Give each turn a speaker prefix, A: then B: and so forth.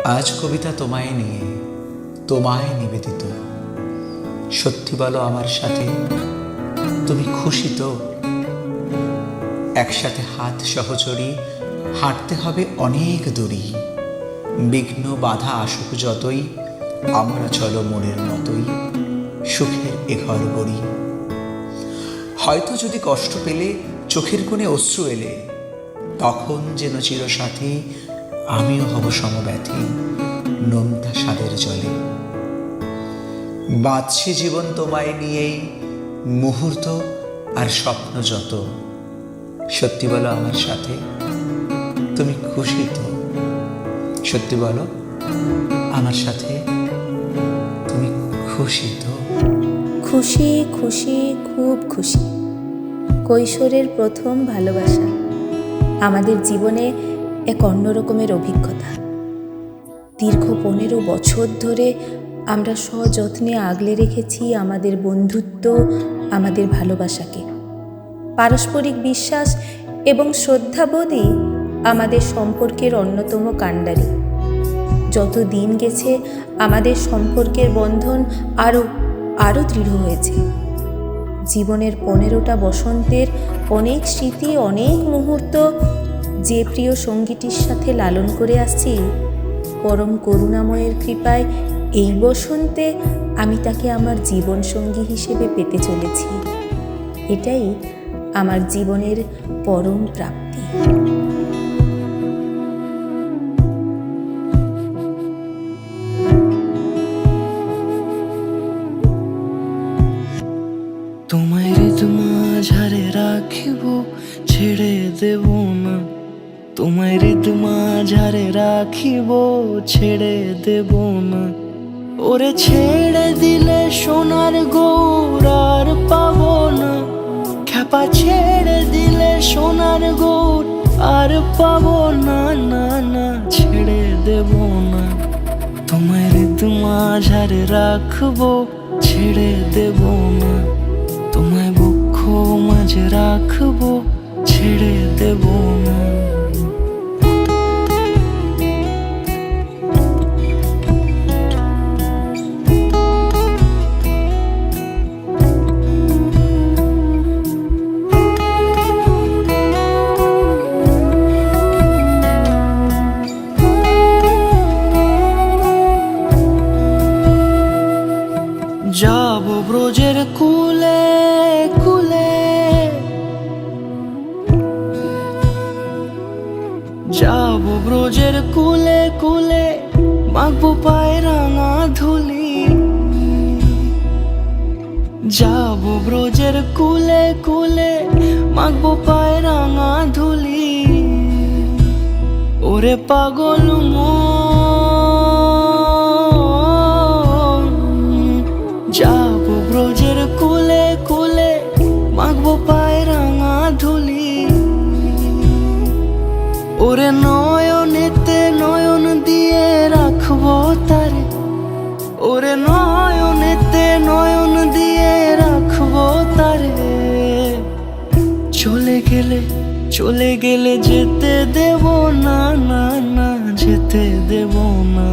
A: আজ কবিতা তোমায় নিয়ে, তোমায় নিবেদিত। সত্যি বলো আমার সাথে, তুমি খুশি তো? একসাথে হাত সহচরী, হাঁটতে হবে অনেক দূরি। বিঘ্ন বাধা আসুক যতই, আমরা চলো মনের মতোই সুখের এ ঘর গড়ি। হয়তো যদি কষ্ট পেলে, চোখের কোণে অশ্রু এলে, তখন যেন চিরসাথী আমিও হব সমব্যথী নোনতা স্বাদের জলে। বাঁচছে জীবন তোমায় নিয়েই, মুহূর্ত আর স্বপ্ন যত। সত্যি বলো আমার সাথে, তুমি খুশি তো? সত্যি বলো আমার সাথে, তুমি খুশি তো?
B: খুশি খুশি খুব খুশি। কৈশোরের প্রথম ভালোবাসা আমাদের জীবনে এক অন্যরকমের অভিজ্ঞতা। দীর্ঘ 15 বছর ধরে আমরা সযত্নে আগলে রেখেছি আমাদের বন্ধুত্ব, আমাদের ভালোবাসাকে। পারস্পরিক বিশ্বাস এবং শ্রদ্ধাবোধই আমাদের সম্পর্কের অন্যতম কাণ্ডারি। যত দিন গেছে আমাদের সম্পর্কের বন্ধন আরও দৃঢ় হয়েছে। জীবনের 15টা বসন্তের অনেক স্মৃতি, অনেক মুহূর্ত যে প্রিয় সঙ্গীটির সাথে লালন করে আসছি, পরম করুণাময়ের কৃপায় এই বসন্তে আমি তাকে আমার জীবন সঙ্গী হিসেবে পেতে চলেছি। এটাই আমার জীবনের পরম প্রাপ্তি।
C: তোমায় মাঝারে রাখিব, ছেড়ে দেব না। তোমায় মাঝারে রাখিব, ছেড়ে দেব না। ওরে ছেড়ে দিলে সোনার গৌর আর পাবো না। খ্যাপা ছেড়ে দিলে সোনার গৌর আর পাবো না, না না, ছেড়ে দেব না। তোমায় মাঝারে রাখবো, ছেড়ে দেব না। তোমায় বক্ষ মাঝে রাখবো, ছেড়ে দেব না। যাব ব্রজের কুলে কুলে, যাব ব্রজের কুলে কুলে, মাখবো পায়ে রাঙা ধুলি। যাব ব্রজের কুলে কুলে, মাখবো পায়ে রাঙা ধুলি। ওরে পাগল যাব ব্রজের কুলে কুলে, মাখবো পায়ে রাঙা ধুলি। ওরে নয়নেতে নয়ন দিয়ে রাখবো তারে, ওরে নয়নেতে নয়ন দিয়ে রাখবো তারে। চলে গেলে যেতে দেব না, না না, যেতে দেব না।